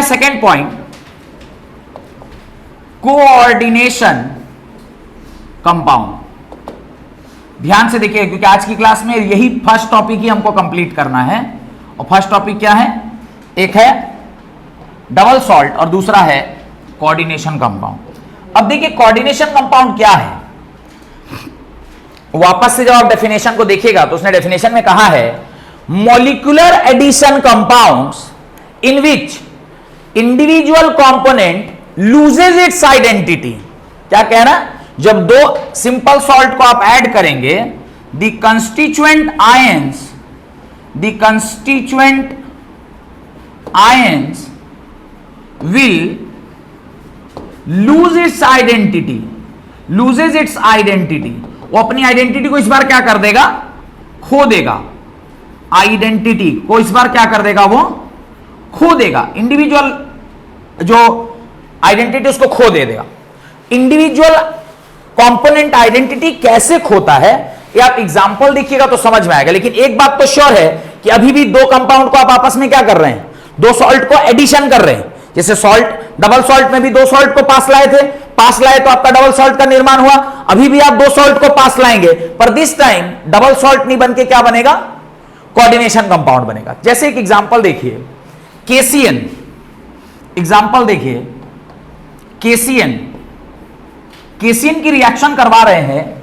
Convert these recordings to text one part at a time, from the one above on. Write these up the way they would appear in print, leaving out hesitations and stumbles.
Second point, coordination compound. ध्यान से देखिए क्योंकि आज की क्लास में यही फर्स्ट टॉपिक ही हमको कंप्लीट करना है। और फर्स्ट टॉपिक क्या है? एक है डबल सॉल्ट और दूसरा है कोऑर्डिनेशन कंपाउंड। अब देखिए कोऑर्डिनेशन कंपाउंड क्या है। वापस से जब आप डेफिनेशन को देखिएगा तो उसने डेफिनेशन में कहा है molecular addition compounds in which individual component loses its identity. क्या कह रहा है? जब दो सिंपल सॉल्ट को आप ऐड करेंगे, the constituent ions will lose its identity, loses its identity. वो अपनी आइडेंटिटी को इस बार क्या कर देगा? खो देगा। आइडेंटिटी को इस बार क्या कर देगा? वो खो देगा। इंडिविजुअल जो आइडेंटिटी उसको खो दे देगा। इंडिविजुअल कंपोनेंट आइडेंटिटी कैसे खोता है ये आप एग्जांपल देखिएगा तो समझ में आएगा। लेकिन एक बात तो श्योर है कि अभी भी दो कंपाउंड को आप आपस में क्या कर रहे हैं? दो सॉल्ट को एडिशन कर रहे हैं। जैसे सॉल्ट, डबल सॉल्ट में भी दो सॉल्ट को पास लाए थे, पास लाए तो आपका डबल सॉल्ट का निर्माण हुआ। अभी भी आप दो सॉल्ट को पास लाएंगे, पर दिस टाइम डबल सॉल्ट नहीं बनके क्या बनेगा? कोऑर्डिनेशन कंपाउंड बनेगा। जैसे एक एग्जांपल देखिए, केसीएन। एग्जांपल देखिए, केसीएन की रिएक्शन करवा रहे हैं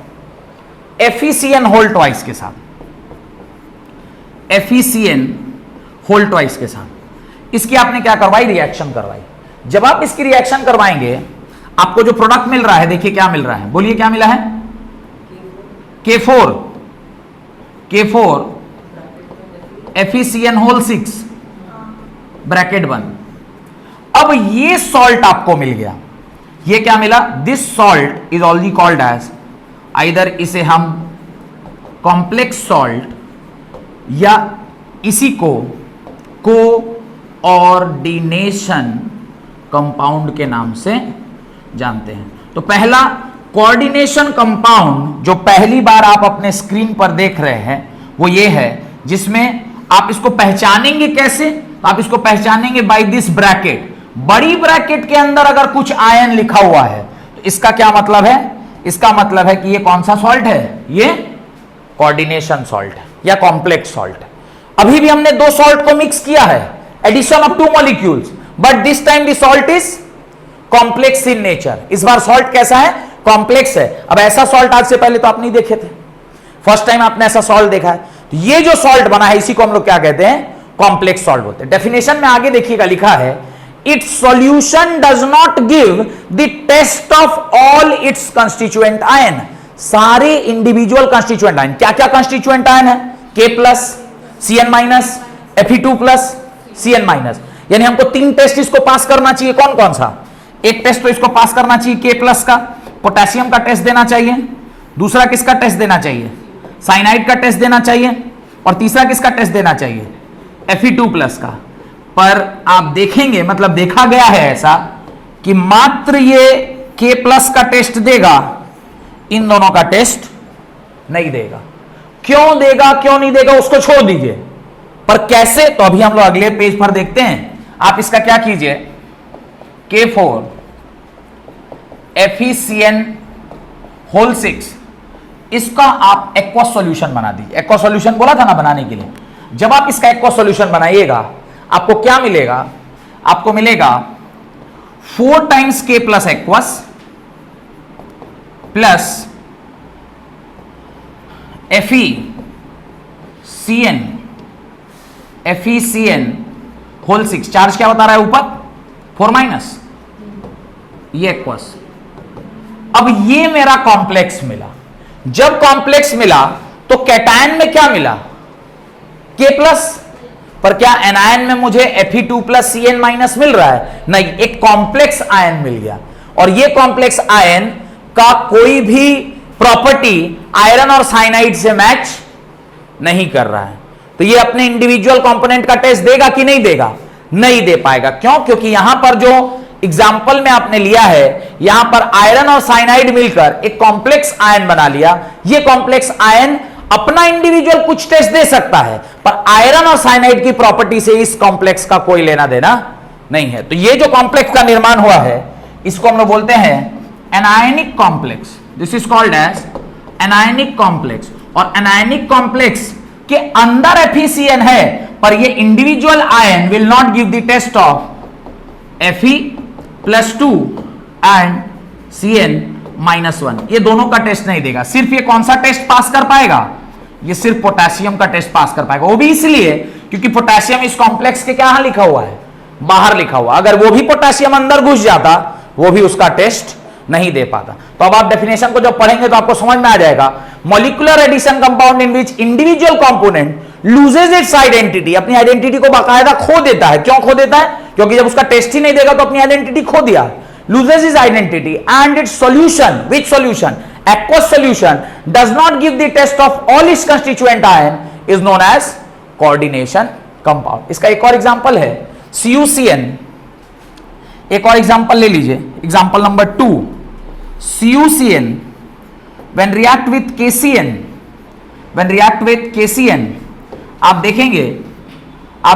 FeCN होल ट्वाइस के साथ, FeCN होल ट्वाइस के साथ। इसकी आपने क्या करवाई? रिएक्शन करवाई। जब आप इसकी रिएक्शन करवाएंगे आपको जो प्रोडक्ट मिल रहा है, देखिए क्या मिल रहा है, बोलिए क्या मिला है? K4 FeCN whole 6 bracket 1। अब ये सॉल्ट आपको मिल गया। ये क्या मिला? This salt is already called as, either इसे हम कॉम्प्लेक्स सॉल्ट या इसी को कोऑर्डिनेशन कंपाउंड के नाम से जानते हैं। तो पहला कोऑर्डिनेशन कंपाउंड जो पहली बार आप अपने स्क्रीन पर देख रहे हैं वो ये है, जिसमें आप इसको पहचानेंगे कैसे? आप इसको पहचानेंगे बाय दिस ब्रैकेट। बड़ी ब्रैकेट के अंदर अगर कुछ आयन लिखा हुआ है तो इसका क्या मतलब है? इसका मतलब है कि ये कौन सा सॉल्ट है? ये कोऑर्डिनेशन सॉल्ट है या कॉम्प्लेक्स सॉल्ट है। अभी भी हमने दो सॉल्ट को मिक्स किया है, addition of two molecules, but this time the salt is complex in nature. इस बार सॉल्ट कैसा है? कॉम्प्लेक्स है। अब ऐसा सॉल्ट आज से पहले तो आप नहीं देखे थे, फर्स्ट टाइम आपने ऐसा सॉल्ट देखा है। तो ये जो सॉल्ट बना है इसी को हम लोग क्या कहते हैं? कॉम्प्लेक्स सॉल्ट बोलते हैं। डेफिनेशन में आगे देखिएगा लिखा है its solution does not give the test of all its constituent ion। सारे इंडिविजुअल कंस्टिट्यूएंट आयन, क्या क्या कंस्टिट्यूएंट आयन है? K plus, Cn minus, Fe2 plus, Cn minus. यानी हमको तीन टेस्ट इसको पास करना चाहिए। कौन कौन सा? एक टेस्ट तो इसको पास करना चाहिए K प्लस का, पोटेशियम का टेस्ट देना चाहिए। दूसरा किसका टेस्ट देना चाहिए? साइनाइड का टेस्ट देना चाहिए। और तीसरा किसका टेस्ट देना चाहिए? Fe2 प्लस का। पर आप देखेंगे, मतलब देखा गया है ऐसा कि मात्र ये K प्लस का टेस्ट देगा, इन दोनों का टेस्ट नहीं देगा। क्यों देगा क्यों नहीं देगा उसको छोड़ दीजिए, पर कैसे तो अभी हम लोग अगले पेज पर देखते हैं। आप इसका क्या कीजिए, K4 FeCN होल 6 इसका आप एक्वा सॉल्यूशन बना दीजिए। एक्वा सॉल्यूशन बोला था ना बनाने के लिए। जब आप इसका एक्वा सॉल्यूशन बनाइएगा आपको क्या मिलेगा? आपको मिलेगा 4 times K plus aqueous plus FeCN whole 6। Charge क्या बता रहा है ऊपर? 4 माइनस, ये एक्वस। अब ये मेरा कॉम्प्लेक्स मिला। जब कॉम्प्लेक्स मिला तो कैटायन में क्या मिला? K plus. पर क्या एनायन में मुझे Fe2 प्लस Cn माइनस मिल रहा है? नहीं, एक कॉम्प्लेक्स आयन मिल गया। और ये कॉम्प्लेक्स आयन का कोई भी प्रॉपर्टी आयरन और साइनाइड से मैच नहीं कर रहा है। तो ये अपने इंडिविजुअल कंपोनेंट का टेस्ट देगा कि नहीं देगा? नहीं दे पाएगा। क्यों? क्योंकि यहां पर जो एग्जाम्पल में आपने लिया है, यहां पर आयरन और साइनाइड मिलकर एक कॉम्प्लेक्स आयन बना लिया। ये कॉम्प्लेक्स आयन अपना इंडिविजुअल कुछ टेस्ट दे सकता है, पर आयरन और साइनाइड की प्रॉपर्टी से इस कॉम्प्लेक्स का कोई लेना देना नहीं है। तो ये जो कॉम्प्लेक्स का निर्माण हुआ है इसको हम लोग बोलते हैं anionic complex. This is called as anionic complex. और एनायनिक कॉम्प्लेक्स के अंदर FeCN है, पर ये individual ion will not give the test of Fe+2 and Cn-1। ये दोनों का टेस्ट नहीं देगा। सिर्फ ये कौन सा टेस्ट पास कर पाएगा? ये सिर्फ पोटेशियम का टेस्ट पास कर पाएगा। वो भी इसलिए क्योंकि पोटेशियम इस कॉम्प्लेक्स के क्या लिखा हुआ है? बाहर लिखा हुआ। अगर वो भी पोटेशियम अंदर घुस जाता वो भी उसका टेस्ट नहीं दे पाता। तो अब आप डेफिनेशन को जब पढ़ेंगे तो आपको समझ में आ जाएगा। Molecular addition compound in which individual component loses its identity, अपनी आइडेंटिटी को बाकायदा खो देता है। क्यों खो देता है? क्योंकि जब उसका टेस्ट ही नहीं देगा तो अपनी आइडेंटिटी खो दिया। Loses is identity and it's solution, which solution? aqueous solution does not give the test of all its constituent ion is known as coordination compound। इसका एक और एग्जांपल है CuCN। एक और एग्जांपल ले लीजिए, example number 2। CuCN when react with KCN, when react with KCN आप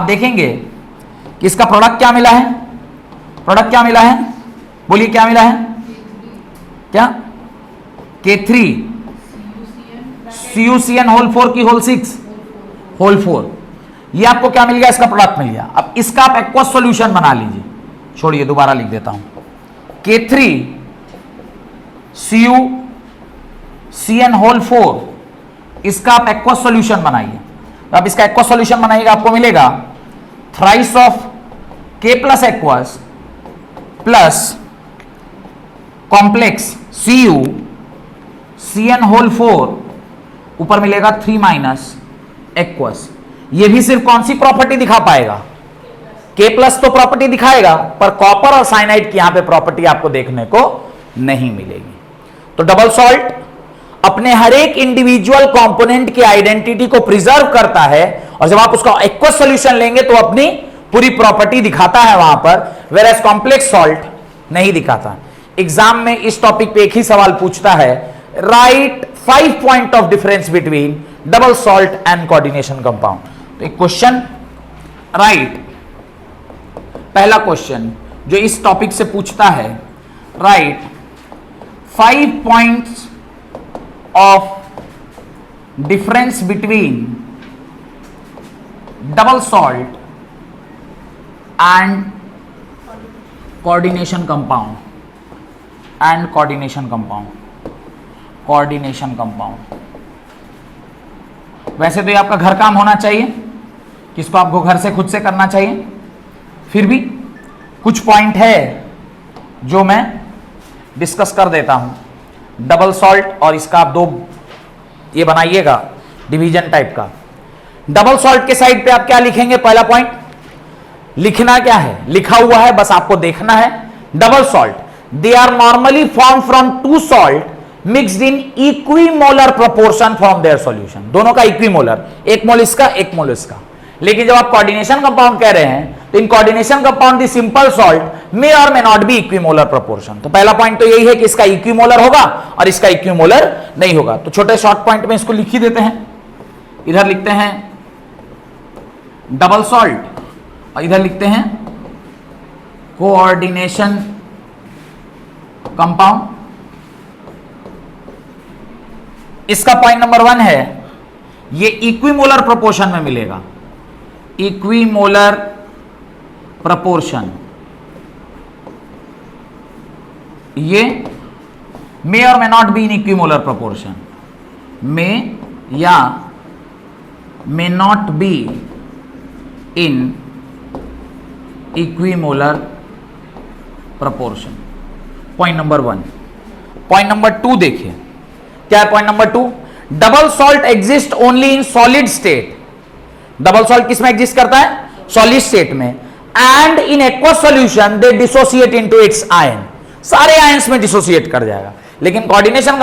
देखेंगे कि इसका प्रोडक्ट क्या मिला है? प्रोडक्ट क्या मिला है? बोलिए क्या मिला है? क्या? K3 CuCN होल 4 की होल 6 होल 4। ये आपको क्या मिल गया? इसका प्रोडक्ट मिल गया। अब इसका आप एक्वस सॉल्यूशन बना लीजिए। छोड़िए, दोबारा लिख देता हूं। K3 CuCN होल 4, इसका आप एक्वस सॉल्यूशन बनाइए। तो आप इसका एक्वस सॉल्यूशन बनाइएगा, आपको मिलेगा thrice of K plus aqueous plus complex CuCN whole 4, ऊपर मिलेगा 3 माइनस एक्वस। ये भी सिर्फ कौन सी प्रॉपर्टी दिखा पाएगा? K प्लस तो प्रॉपर्टी दिखाएगा, पर कॉपर और साइनाइड की यहां पे प्रॉपर्टी आपको देखने को नहीं मिलेगी। तो डबल सॉल्ट अपने हर एक इंडिविजुअल कंपोनेंट की आइडेंटिटी को प्रिजर्व करता है, और जब आप उसका एक्वस सॉल्यूशन लेंगे तो अपनी पूरी प्रॉपर्टी दिखाता है वहां पर, वेयर एज कॉम्प्लेक्स सॉल्ट नहीं दिखाता। एग्जाम में इस टॉपिक पे एक ही सवाल पूछता है, right 5 point of difference between double salt and coordination compound. तो एक क्वेश्चन राइट, पहला क्वेश्चन जो इस टॉपिक से पूछता है, right 5 points of difference between double salt and coordination compound coordination compound. वैसे तो ये आपका घर काम होना चाहिए, किसको आपको घर से खुद से करना चाहिए, फिर भी कुछ पॉइंट है जो मैं डिस्कस कर देता हूं। डबल सॉल्ट और इसका आप दो ये बनाइएगा डिवीजन टाइप का। डबल सॉल्ट के साइड पे आप क्या लिखेंगे? पहला पॉइंट लिखना क्या है? लिखा हुआ है, बस आपको देखना है। Double salt, they are normally form from 2 salt mixed in equimolar proportion from their solution. दोनों का इक्विमोलर, एक मोल इसका एक मोल इसका। लेकिन जब आप कोऑर्डिनेशन कंपाउंड कह रहे हैं तो in coordination compound the simple salt may or may not be equimolar proportion. तो पहला पॉइंट तो यही है कि इसका इक्विमोलर होगा और इसका इक्विमोलर नहीं होगा। तो छोटे शॉर्ट पॉइंट में इसको लिख ही देते हैं। इधर लिखते हैं डबल सॉल्ट और इधर लिखते हैं कोऑर्डिनेशन कंपाउंड। इसका पॉइंट नंबर 1 है, ये इक्विमोलर प्रोपोर्शन में मिलेगा। इक्विमोलर प्रोपोर्शन, ये may or may not be in equimolar proportion, may या may not be in equimolar proportion. Point number 1। Point number 2 देखिए, क्या है point number 2? Double salt exist only in solid state. Double salt किसमें exist करता है? Solid state में। And in aqueous solution they dissociate into its ion, सारे ions में dissociate कर जाएगा। लेकिन coordination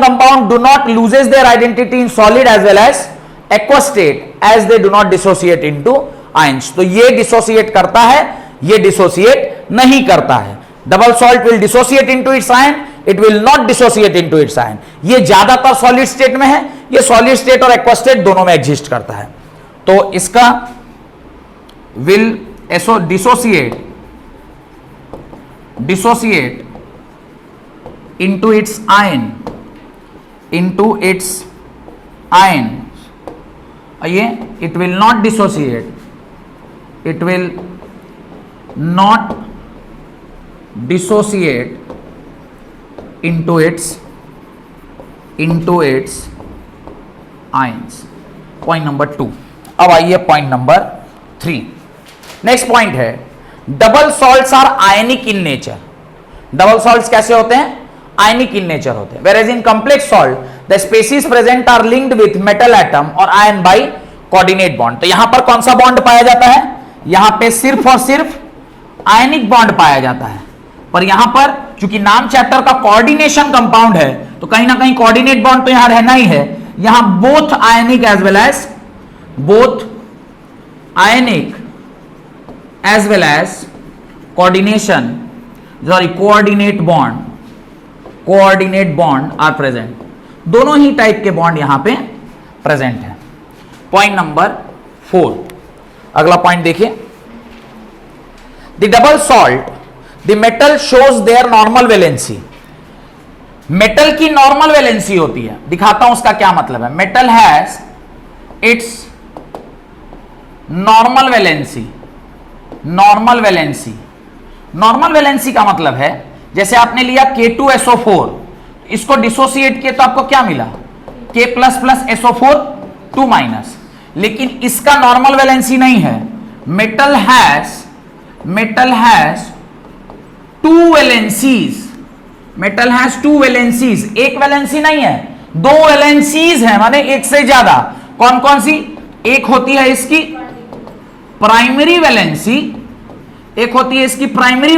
compound do not loses their identity in solid as well as aqueous state as they do not dissociate into ions. तो ये dissociate करता है, ये डिसोसिएट नहीं करता है। Double salt will dissociate into its ion, it will not dissociate into its ion. ये ज्यादातर सॉलिड स्टेट में है, ये सॉलिड स्टेट और एक्वस स्टेट दोनों में एग्जिस्ट करता है। तो इसका will dissociate into its ion, ये it will not dissociate, it will not dissociate into its ions. Point number 2. अब आइए पॉइंट नंबर 3. नेक्स्ट पॉइंट है double salts are ionic in nature. Double salts कैसे होते हैं? आयनिक इन नेचर होते हैं. Where as in complex salt the species present are linked with metal atom और ion by coordinate bond. तो यहां पर कौन सा बॉन्ड पाया जाता है? यहां पे सिर्फ और सिर्फ आयनिक बॉन्ड पाया जाता है. पर यहां पर चूंकि नाम चैप्टर का कोऑर्डिनेशन कंपाउंड है तो कहीं ना कहीं कोऑर्डिनेट बॉन्ड तो यहां रहना ही है. यहां both ionic as well as coordinate bond are present. दोनों ही टाइप के बॉन्ड यहां पे प्रेजेंट है. Point number 4. अगला पॉइंट देखिए. The double salt the metal shows their normal valency. Metal की नॉर्मल वैलेंसी होती है. दिखाता हूं उसका क्या मतलब है. Metal has its normal valency का मतलब है जैसे आपने लिया K2SO4, इसको डिसोसिएट किया तो आपको क्या मिला? K++ SO4 2-. लेकिन इसका नॉर्मल वैलेंसी नहीं है. Metal has two valencies. एक वैलेंसी नहीं है, दो वैलेंसीज है, माने एक से ज्यादा. कौन कौन सी? एक होती है इसकी प्राइमरी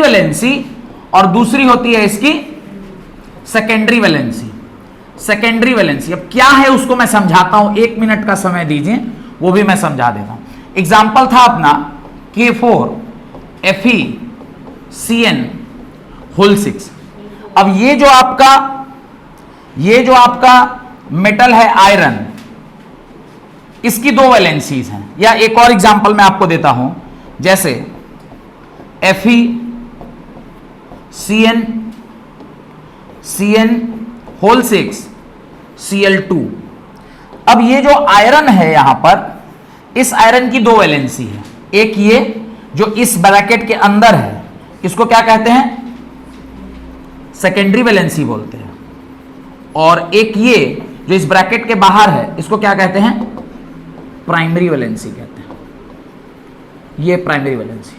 वैलेंसी, और दूसरी होती है इसकी सेकेंडरी वैलेंसी. अब क्या है उसको मैं समझाता हूं. 1 मिनट का समय दीजिए, वो भी मैं समझा देता हूं. एग्जाम्पल था अपना K4FeCN6. अब ये जो आपका मेटल है आयरन, इसकी दो वैलेंसीज हैं. या एक और एग्जांपल मैं आपको देता हूं, जैसे FeCN6 Cl2. अब ये जो आयरन है यहां पर, इस आयरन की दो वैलेंसी है. एक ये जो इस ब्रैकेट के अंदर है, इसको क्या कहते हैं? सेकेंडरी वैलेंसी बोलते हैं. और एक ये जो इस ब्रैकेट के बाहर है, इसको क्या कहते हैं? प्राइमरी वैलेंसी कहते हैं. ये प्राइमरी वैलेंसी.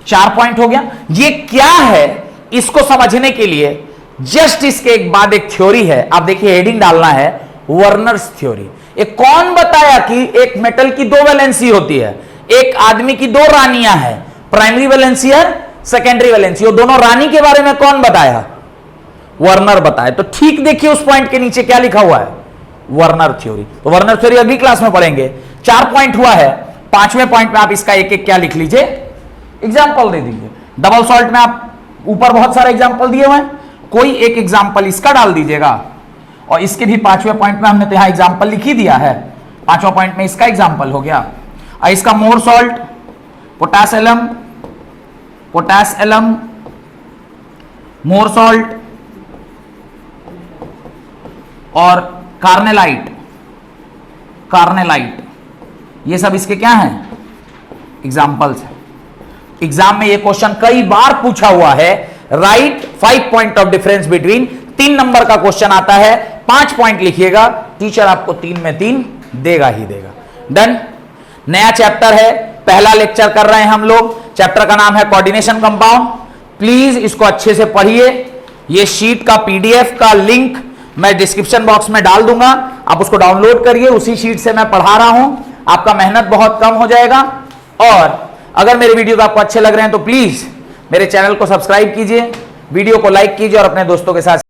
4 पॉइंट हो गया. ये क्या है इसको समझने के लिए जस्ट इसके एक बाद एक थ्योरी है. आप देखिए हेडिंग डालना है वर्नर्स थ्योरी. एक कौन बताया कि एक मेटल की दो वैलेंसी होती है? एक आदमी की दो रानियां हैं, प्राइमरी वैलेंसी और सेकेंडरी वैलेंसी. वो दोनों रानी के बारे में कौन बताया? वर्नर बताया. तो ठीक देखिए उस पॉइंट के नीचे क्या लिखा हुआ है? Werner theory. तो वर्नर थ्योरी अगली क्लास में पढ़ेंगे. 4 पॉइंट हुआ है. 5वें पॉइंट में आप इसका एक एक क्या लिख लीजिए? एग्जाम्पल दे दीजिए. डबल सॉल्ट में आप ऊपर बहुत सारे एग्जाम्पल दिए हुए हैं, कोई एक एग्जाम्पल इसका डाल दीजिएगा. और इसके भी 5वें पॉइंट में हमने तो यहां एग्जाम्पल लिख ही दिया है. 5वां पॉइंट में इसका एग्जाम्पल हो गया. और इसका मोर सॉल्ट, पोटास एलम, मोर सॉल्ट और कार्नेलाइट, ये सब इसके क्या हैं? एग्जाम्पल्स हैं. एग्जाम में ये क्वेश्चन कई बार पूछा हुआ है. Right 5 point of difference between. 3 number का क्वेश्चन आता है. 5 पॉइंट लिखिएगा, टीचर आपको 3 में 3 देगा ही देगा. डन. नया चैप्टर है, पहला लेक्चर कर रहे हैं हम लोग. चैप्टर का नाम है कोऑर्डिनेशन कंपाउंड. प्लीज इसको अच्छे से पढ़िए. ये शीट का PDF का लिंक मैं डिस्क्रिप्शन बॉक्स में डाल दूंगा. आप उसको डाउनलोड करिए. उसी शीट से मैं पढ़ा रहा हूं. आपका मेहनत बहुत कम हो जाएगा. और अगर मेरे वीडियो आपको अच्छे लग रहे हैं तो प्लीज मेरे चैनल को सब्सक्राइब कीजिए, वीडियो को लाइक कीजिए और अपने दोस्तों के साथ